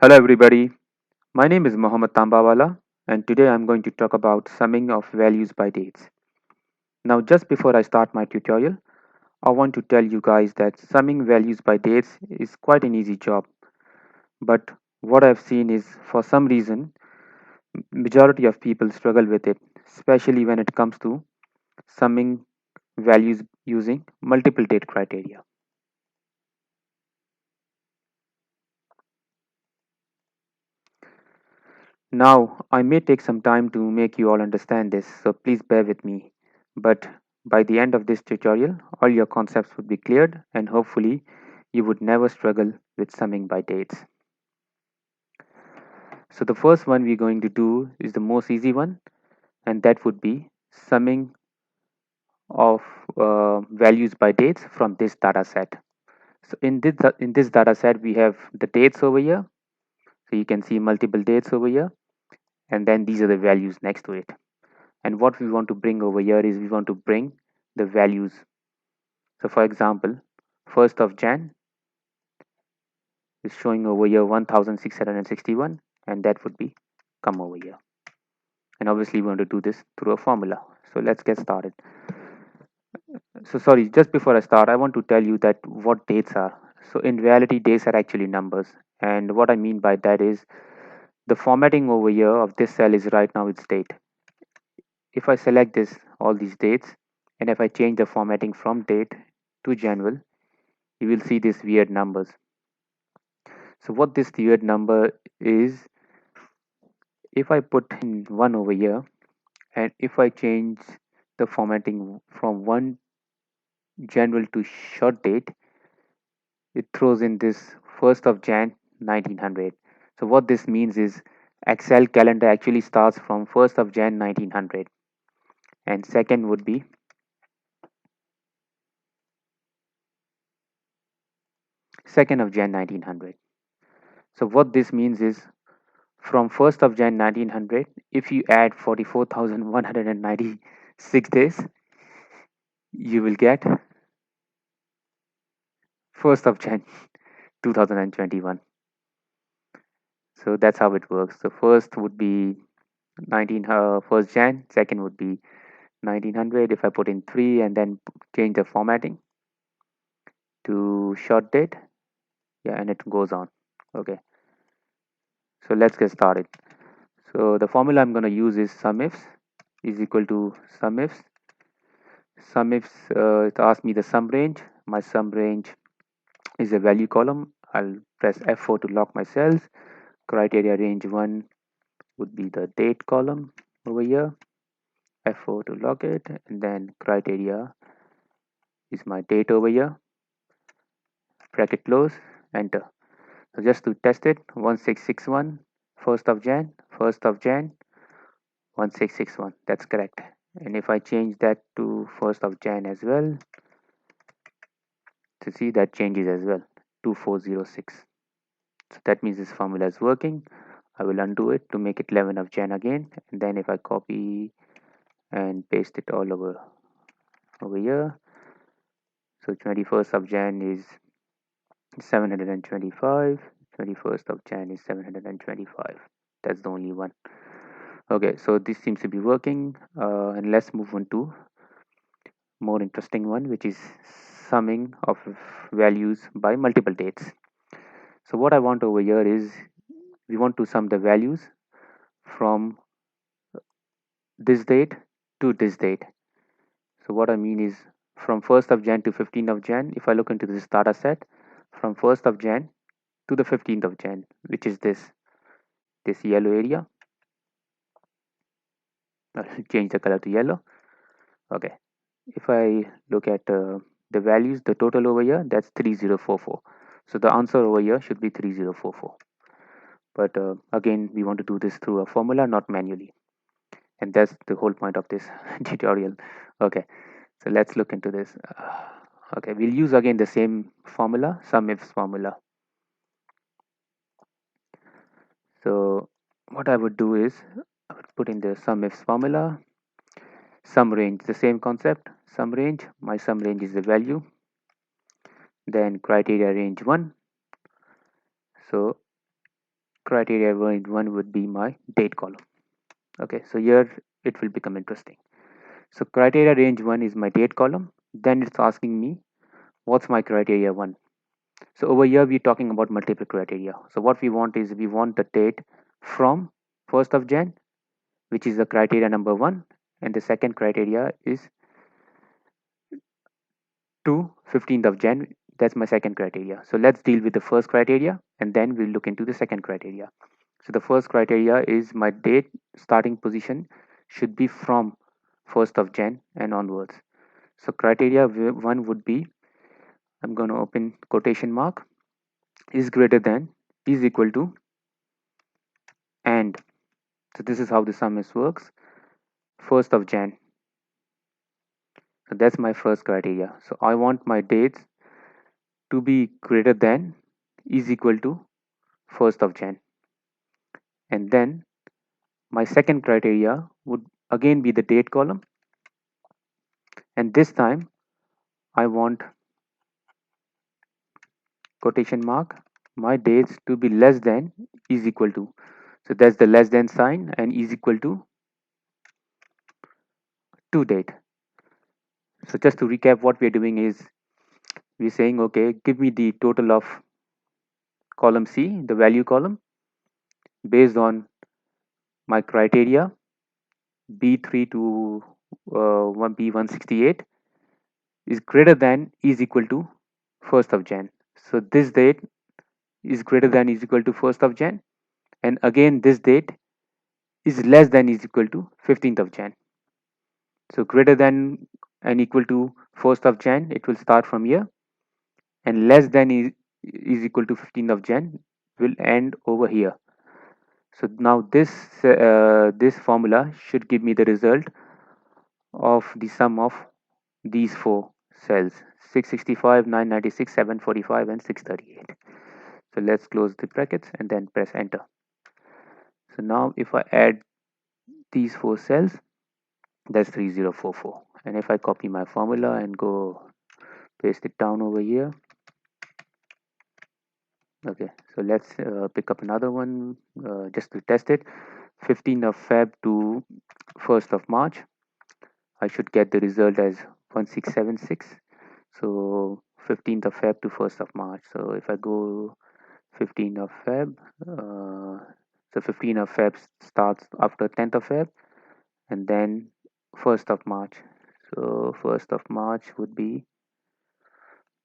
Hello everybody, my name is Mohammed Tambawala and today I'm going to talk about summing of values by dates. Now just before I start my tutorial, I want to tell you guys that summing values by dates is quite an easy job, but what I've seen is for some reason majority of people struggle with it, especially when it comes to summing values using multiple date criteria. Now, I may take some time to make you all understand this, so please bear with me. But by the end of this tutorial, all your concepts would be cleared and hopefully you would never struggle with summing by dates. So the first one we're going to do is the most easy one, and that would be summing of values by dates from this data set. So in this data set, we have the dates over here. So you can see multiple dates over here, and then these are the values next to it. And what we want to bring over here is we want to bring the values. So for example, 1st of Jan is showing over here 1661, and that would be come over here. And obviously we want to do this through a formula. So let's get started. So sorry, just before I start, I want to tell you that what dates are. So in reality, dates are actually numbers. And what I mean by that is the formatting over here of this cell is right now its date. If I select this, all these dates, and if I change the formatting from date to January, you will see these weird numbers. So what this weird number is, if I put in 1 over here, and if I change the formatting from 1 January to short date, it throws in this 1st of Jan 1900. So what this means is Excel calendar actually starts from 1st of Jan 1900, and second would be 2nd of Jan 1900. So what this means is from 1st of Jan 1900, if you add 44,196 days, you will get 1st of Jan 2021. So that's how it works. So first would be 1st Jan, second would be 1900. If I put in 3 and then change the formatting to short date, yeah, and it goes on. Okay, so let's get started. So the formula I'm going to use is SUMIFS is equal to SUMIFS. SUMIFS, it asks me the sum range. My sum range is a value column. I'll press F4 to lock my cells. Criteria range 1 would be the date column over here. F4 to lock it, and then criteria is my date over here. Bracket close, enter. So just to test it, 1661, 1st of Jan, 1st of Jan, 1661. That's correct. And if I change that to 1st of Jan as well, to see that changes as well, 2406. So that means this formula is working. I will undo it to make it 11 of Jan again, and then if I copy and paste it all over here, so 21st of Jan is 725, 21st of Jan is 725. That's the only one. Okay, so this seems to be working, and let's move on to more interesting one, which is summing of values by multiple dates. So what I want over here is we want to sum the values from this date to this date. So what I mean is from 1st of Jan to 15th of Jan, if I look into this data set, from 1st of Jan to the 15th of Jan, which is this yellow area. I'll change the color to yellow. Okay. If I look at the values, the total over here, that's 3044. So the answer over here should be 3044. But again, we want to do this through a formula, not manually. And that's the whole point of this tutorial. Okay, so let's look into this. Okay, we'll use again the same formula, SUMIFS formula. So what I would do is I would put in the SUMIFS formula, sum range, the same concept, sum range. My sum range is the value, then criteria range 1. So criteria one would be my date column. Okay, so here it will become interesting. So criteria range 1 is my date column. Then it's asking me what's my criteria 1. So over here we're talking about multiple criteria. So what we want is we want the date from 1st of Jan, which is the criteria number 1, and the second criteria is to 15th of Jan. That's my second criteria. So let's deal with the first criteria and then we'll look into the second criteria. So the first criteria is my date starting position should be from 1st of Jan and onwards. So criteria 1 would be, I'm going to open quotation mark, is greater than, is equal to, and. So this is how the sum is works. 1st of Jan. So that's my first criteria. So I want my dates to be greater than, is equal to 1st of Jan. And then my second criteria would again be the date column. And this time I want quotation mark my dates to be less than, is equal to. So that's the less than sign and is equal to date. So just to recap, what we're doing is we're saying, okay, give me the total of column C, the value column, based on my criteria B3 to 1B168 is greater than, is equal to 1st of Jan. So this date is greater than, is equal to 1st of Jan, and again this date is less than, is equal to 15th of Jan. So greater than and equal to 1st of Jan, it will start from here, and less than is equal to 15th of Jan will end over here. So now this formula should give me the result of the sum of these four cells: 665, 996, 745, and 638. So let's close the brackets and then press enter. So now if I add these four cells, that's 3044. And if I copy my formula and go paste it down over here, okay, so let's pick up another one just to test it. 15th of Feb to 1st of March, I should get the result as 1676. So 15th of Feb to 1st of March. So if I go 15th of Feb, so 15th of Feb starts after 10th of Feb, and then 1st of March. So 1st of March would be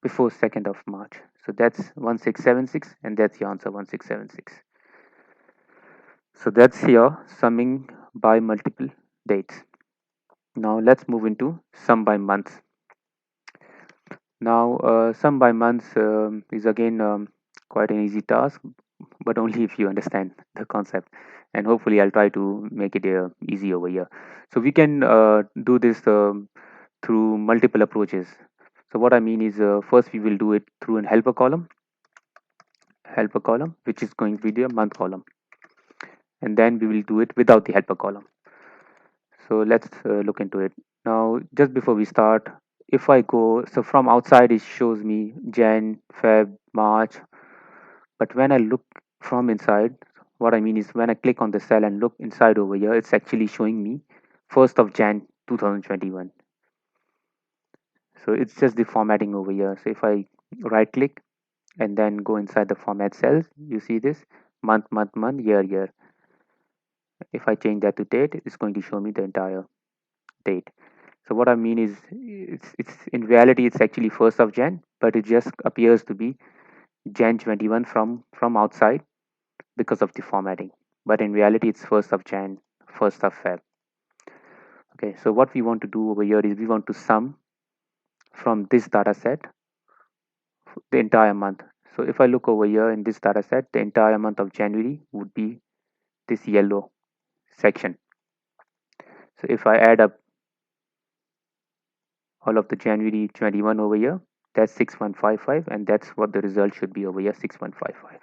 before 2nd of March. So that's 1676, and that's the answer, 1676. So that's here summing by multiple dates. Now let's move into sum by months. Now sum by months is again quite an easy task, but only if you understand the concept, and hopefully I'll try to make it easy over here. So we can do this through multiple approaches. So what I mean is first we will do it through an helper column, which is going to be the month column, and then we will do it without the helper column. So let's look into it. Now just before we start, if I go, so from outside it shows me Jan, Feb, March, but when I look from inside, what I mean is when I click on the cell and look inside over here, it's actually showing me 1st of Jan 2021. So it's just the formatting over here. So if I right click and then go inside the format cells, you see this month, year, year. If I change that to date, it's going to show me the entire date. So what I mean is it's in reality it's actually 1st of Jan, but it just appears to be Jan 21 from outside because of the formatting. But in reality it's 1st of Jan, 1st of Feb. Okay, so what we want to do over here is we want to sum from this data set the entire month. So if I look over here in this data set, the entire month of January would be this yellow section. So if I add up all of the January 21 over here, that's 6155, and that's what the result should be over here, 6155.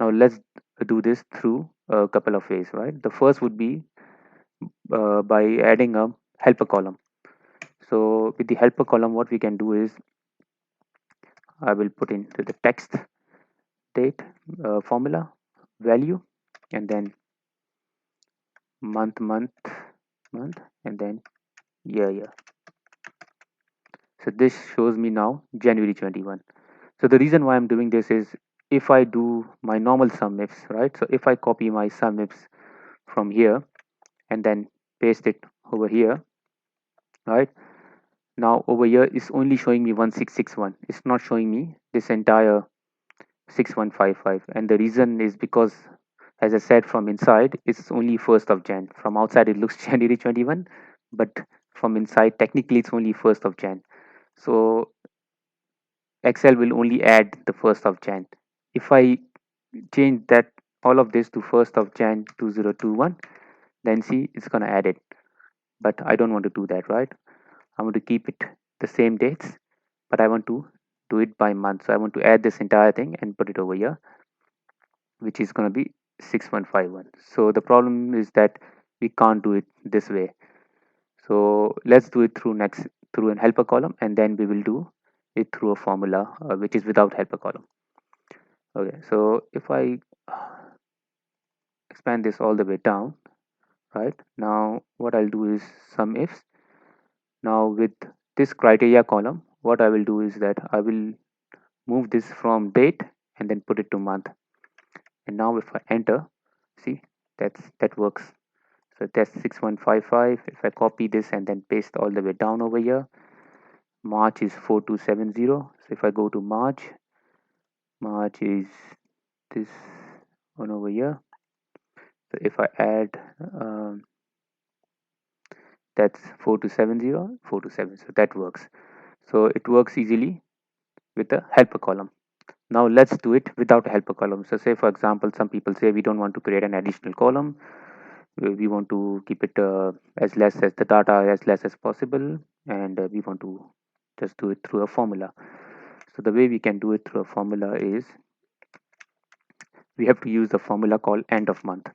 Now let's do this through a couple of ways, right? The first would be by adding a helper column. So with the helper column, what we can do is I will put into the text date formula. value, and then month, and then year. So this shows me now January 21. So the reason why I'm doing this is, if I do my normal sum ifs, right? So if I copy my sum ifs from here and then paste it over here, right? Now over here is only showing me 1661. It's not showing me this entire 6155. And the reason is because, as I said, from inside it's only 1st of Jan. From outside it looks January 21, but from inside technically it's only 1st of Jan. So Excel will only add the 1st of Jan. If I change that all of this to 1st of Jan 2021, then see it's gonna add it. But I don't want to do that, right? I want to keep it the same dates, but I want to do it by month. So I want to add this entire thing and put it over here, which is gonna be 6151. So the problem is that we can't do it this way. So let's do it through an helper column, and then we will do it through a formula which is without helper column. Okay, so if I expand this all the way down, right, now what I'll do is sum ifs. Now with this criteria column, what I will do is that I will move this from date and then put it to month. And now if I enter, see, that works. So that's 6155. If I copy this and then paste all the way down over here, March is 4270. So if I go to March is this one over here. So if I add that's 4270, 427. So that works. So it works easily with a helper column. Now let's do it without a helper column. So say for example, some people say we don't want to create an additional column. We want to keep it as less as the data as less as possible, and we want to just do it through a formula. So the way we can do it through a formula is we have to use the formula called end of month.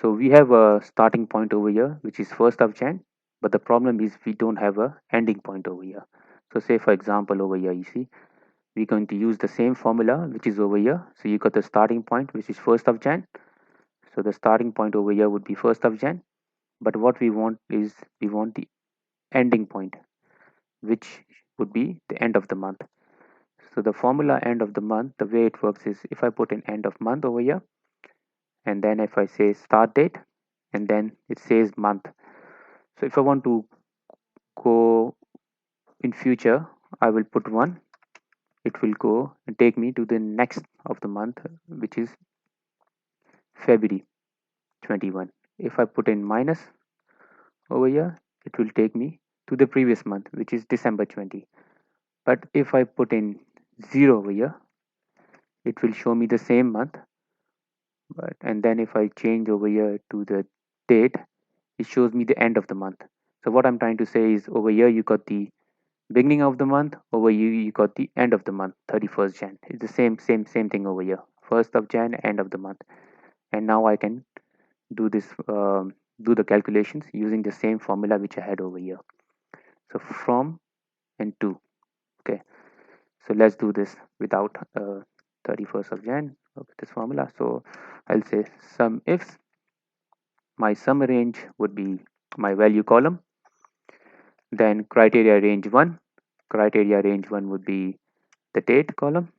So we have a starting point over here, which is 1st of Jan, but the problem is we don't have a ending point over here. So say for example over here, you see, we're going to use the same formula which is over here. So you got the starting point, which is 1st of Jan. So the starting point over here would be 1st of Jan, but what we want is we want the ending point, which would be the end of the month. So the formula end of the month, the way it works is if I put an end of month over here, and then if I say start date, and then it says month. So if I want to go in future, I will put 1. It will go and take me to the next of the month, which is February 21. If I put in minus over here, it will take me to the previous month, which is December 20. But if I put in 0 over here, it will show me the same month. But and then if I change over here to the date, it shows me the end of the month. So what I'm trying to say is, over here you got the beginning of the month, over here you got the end of the month, 31st Jan. It's the same thing over here, 1st of Jan, end of the month. And now I can do this do the calculations using the same formula which I had over here. So from and to. Okay, so let's do this without 31st of Jan. Okay, this formula. So I'll say sum ifs. My sum range would be my value column. Then criteria range 1. Criteria range 1 would be the date column.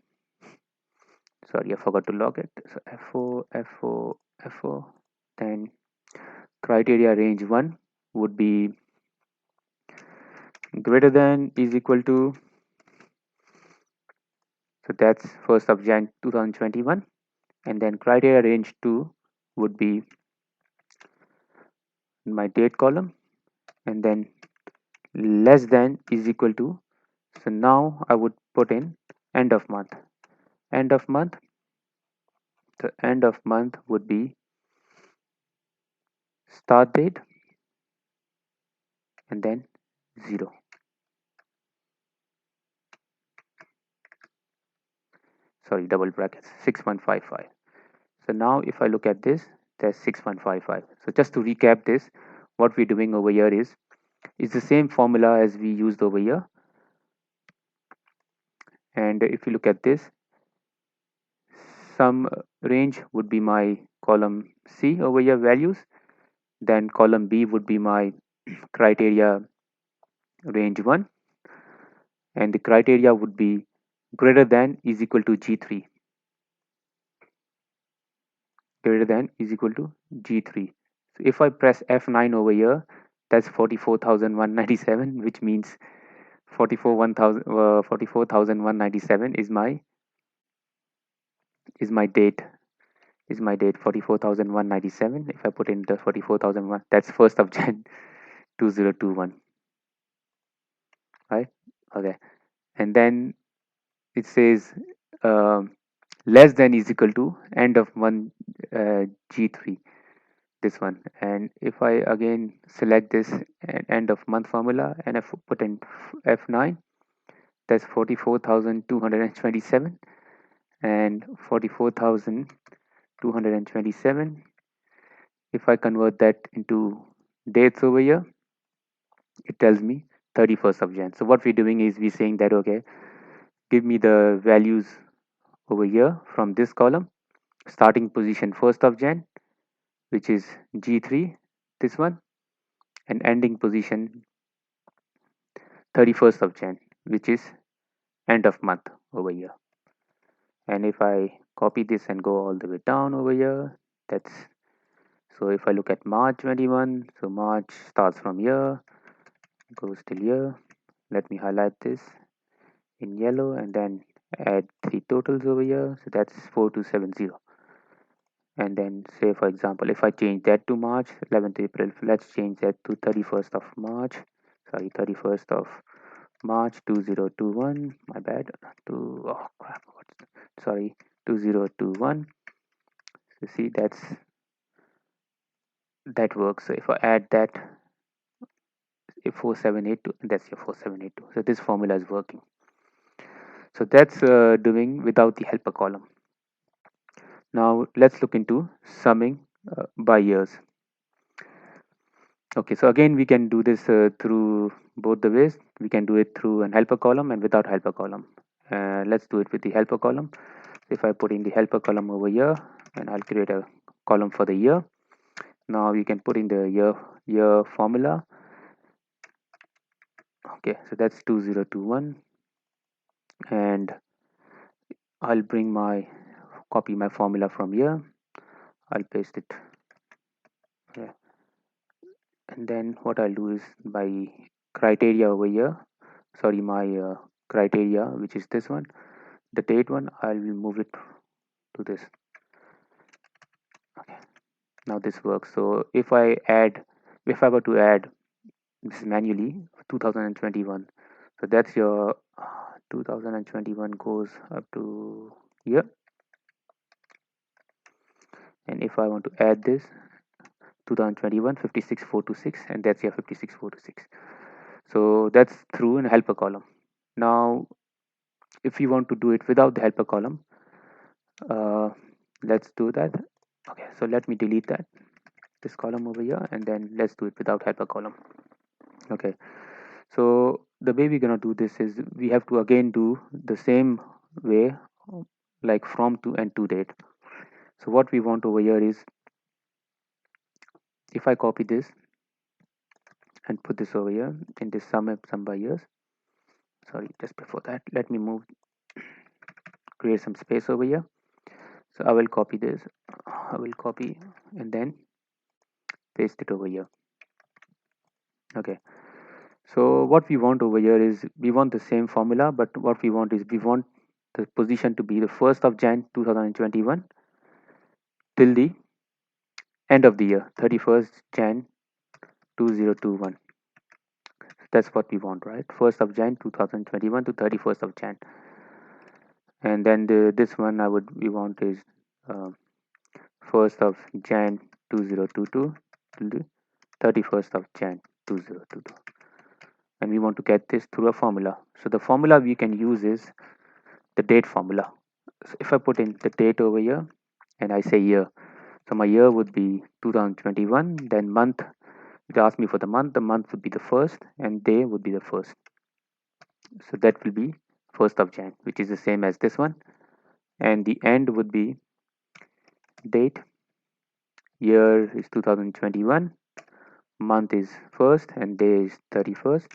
Sorry, I forgot to log it. So FO. Then criteria range 1 would be greater than is equal to, so that's 1st of Jan 2021. And then criteria range 2 would be my date column, and then less than is equal to, so now I would put in end of month. End of month, the end of month would be start date and then 0. Sorry, double brackets, 6155. So now if I look at this, there's 6155. So just to recap this, what we're doing over here is the same formula as we used over here. And if you look at this, sum range would be my column C over here values. Then column B would be my criteria range 1, and the criteria would be greater than is equal to G3, greater than is equal to G3. So if I press F9 over here, that's 44,197, which means 44,197 is my date, 44,197. If I put in the 44,001, that's 1st of Jan 2021, right? Okay, and then it says less than is equal to end of month G3, this one. And if I again select this end of month formula and I put in F9, that's 44,227, and 44,227, if I convert that into dates over here, it tells me 31st of Jan. So what we're doing is we're saying that, okay, give me the values over here from this column, starting position 1st of Jan, which is G3, this one, and ending position 31st of Jan, which is end of month over here. And if I copy this and go all the way down over here, that's, so if I look at March 21, so March starts from here, goes till here. Let me highlight this in yellow and then add 3 totals over here, so that's 4270. And then say, for example, if I change that to March 11th April, let's change that to 31st of March, sorry, 31st of March 2021, my bad, oh crap, sorry, 2021. So see, that works. So if I add that, if 4782, that's your 4782. So this formula is working. So that's doing without the helper column. Now let's look into summing by years. Okay, so again we can do this through both the ways. We can do it through an helper column and without helper column. Let's do it with the helper column. If I put in the helper column over here, and I'll create a column for the year. Now you can put in the year formula. Okay, so that's 2021, and I'll copy my formula from here. I'll paste it here, and then what I'll do is by criteria over here, sorry, my criteria, which is this one, the date one, I'll move it to this. Okay, now this works. So if I were to add this manually, 2021, so that's your 2021 goes up to here, and if I want to add this 2021 56426, and that's your 56426. So that's through an helper column. Now if you want to do it without the helper column, let's do that. Okay, so let me delete this column over here, and then let's do it without helper column. Okay, so the way we're gonna do this is we have to again do the same way, like from to and to date. So what we want over here is, if I copy this and put this over here in this sum by years, sorry, just before that, let me create some space over here. So I will copy this, and then paste it over here. Okay, so what we want over here is we want the same formula, but what we want is we want the position to be the 1st of Jan 2021 till the end of the year, 31st Jan 2021. That's what we want, right? 1st of Jan 2021 to 31st of Jan. And then this one we want is 1st of Jan 2022 till the 31st of Jan 2022. And we want to get this through a formula. So the formula we can use is the date formula. So if I put in the date over here and I say year, so my year would be 2021, then month, it asks me for the month would be the 1st, and day would be the 1st. So that will be 1st of Jan, which is the same as this one, and the end would be date, year is 2021, month is 1st, and day is 31st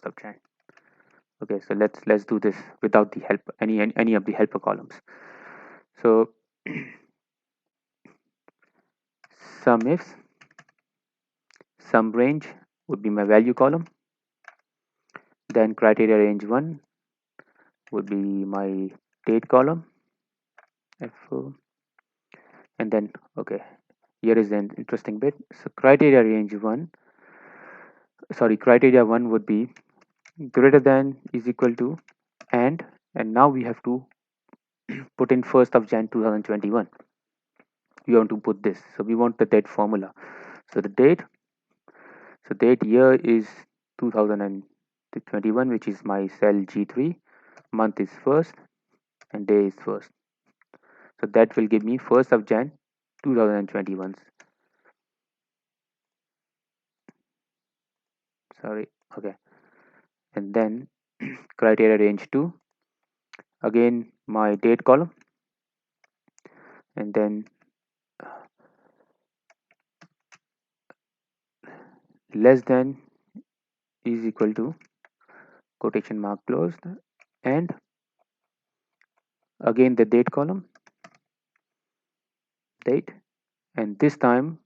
of Jan. Okay, so let's do this without the help any of the helper columns. So sum ifs, sum range would be my value column, then criteria range 1 would be my date column, F4, and then okay, here is an interesting bit. So criteria 1 would be greater than is equal to and now we have to put in 1st of Jan 2021. We want to put this, so we want the date formula. So the date, so date year is 2021, which is my cell G3, month is 1st, and day is 1st. So that will give me 1st of Jan 2021. Sorry, okay. And then criteria range 2, again my date column, and then less than is equal to quotation mark closed, and again the date column, date, and this time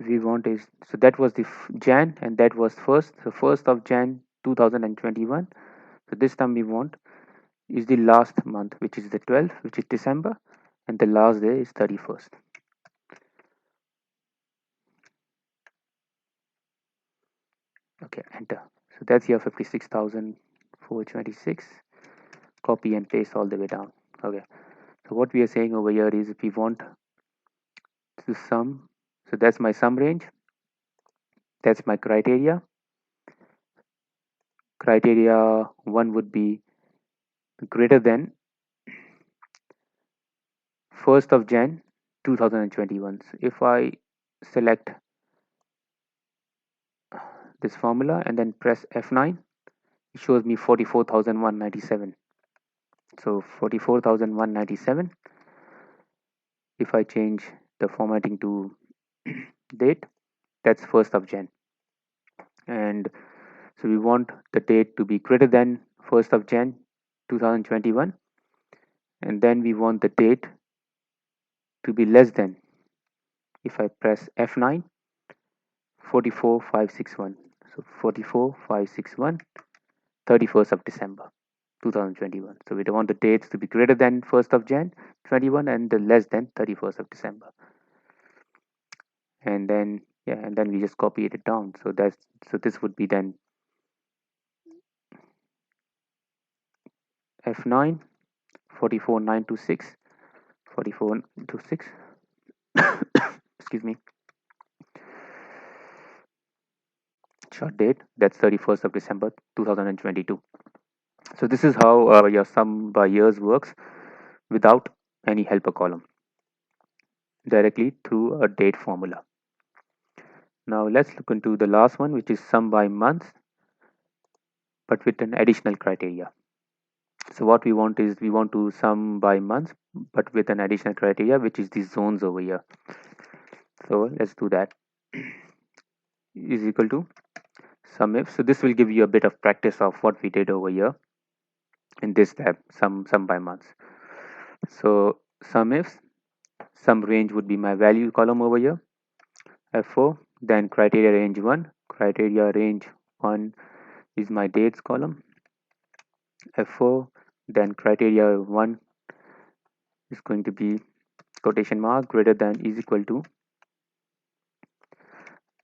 we want is, so that was the Jan and that was 1st, so 1st of Jan 2021. So this time we want is the last month, which is the 12th, which is December, and the last day is 31st. Okay, enter. So that's your 56,426. Copy and paste all the way down. Okay, so what we are saying over here is if we want to sum, so that's my sum range, that's my criteria. Criteria 1 would be greater than 1st of Jan 2021. So if I select this formula and then press F9, it shows me 44,197. So 44,197. If I change the formatting to date, that's 1st of Jan. And so we want the date to be greater than 1st of Jan 2021. And then we want the date to be less than, if I press F9, 44,561. So 44,561, 31st of December 2021. So we don't want the dates to be greater than 1st of Jan 21 and the less than 31st of December. And then and then we just copy it down. So this would be then F9, 44,926, 44,926. Excuse me. Short date, that's 31st of December 2022. So this is how your sum by years works without any helper column, directly through a date formula. Now let's look into the last one, which is sum by months, but with an additional criteria. So what we want is we want to sum by months, but with an additional criteria, which is the zones over here. So let's do that. Is equal to sum if. So this will give you a bit of practice of what we did over here in this tab, sum by months. So sum ifs, sum range would be my value column over here, F4, then criteria range 1, criteria range 1 is my dates column, F4, then criteria 1 is going to be quotation mark greater than is equal to,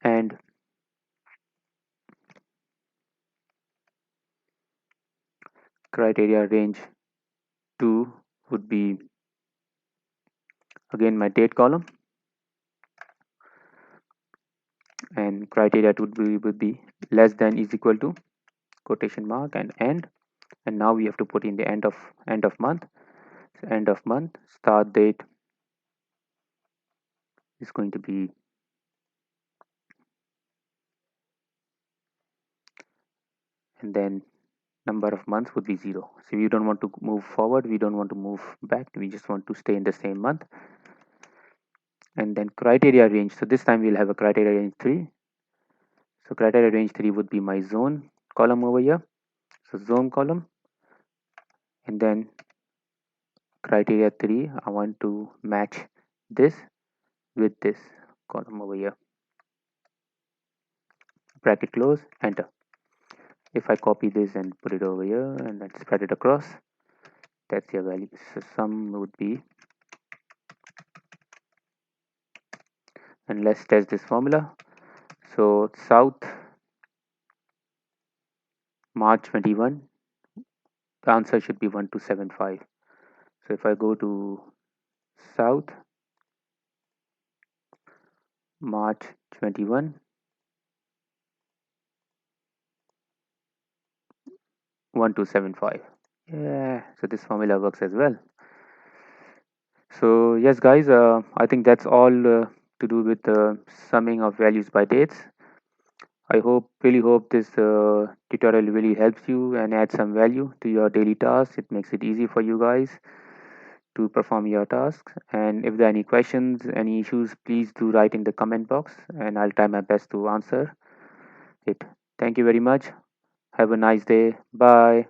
and criteria range 2 would be again my date column, and criteria 2 would be less than is equal to quotation mark and end, and now we have to put in the end of month. So end of month, start date is going to be and then number of months would be 0. So we don't want to move forward, we don't want to move back, we just want to stay in the same month. And then criteria range, so this time we'll have a criteria range 3. So criteria range 3 would be my zone column over here. So zone column, and then criteria 3, I want to match this with this column over here. Bracket close, enter. If I copy this and put it over here and then spread it across, that's your value. So sum would be, and let's test this formula. So south March 21, the answer should be 1275. So if I go to south March 21, 1275. Yeah, so this formula works as well. So yes guys, I think that's all to do with the summing of values by dates. I really hope this tutorial really helps you and adds some value to your daily tasks. It makes it easy for you guys to perform your tasks. And if there are any questions, any issues, please do write in the comment box and I'll try my best to answer it. Thank you very much. Have a nice day. Bye.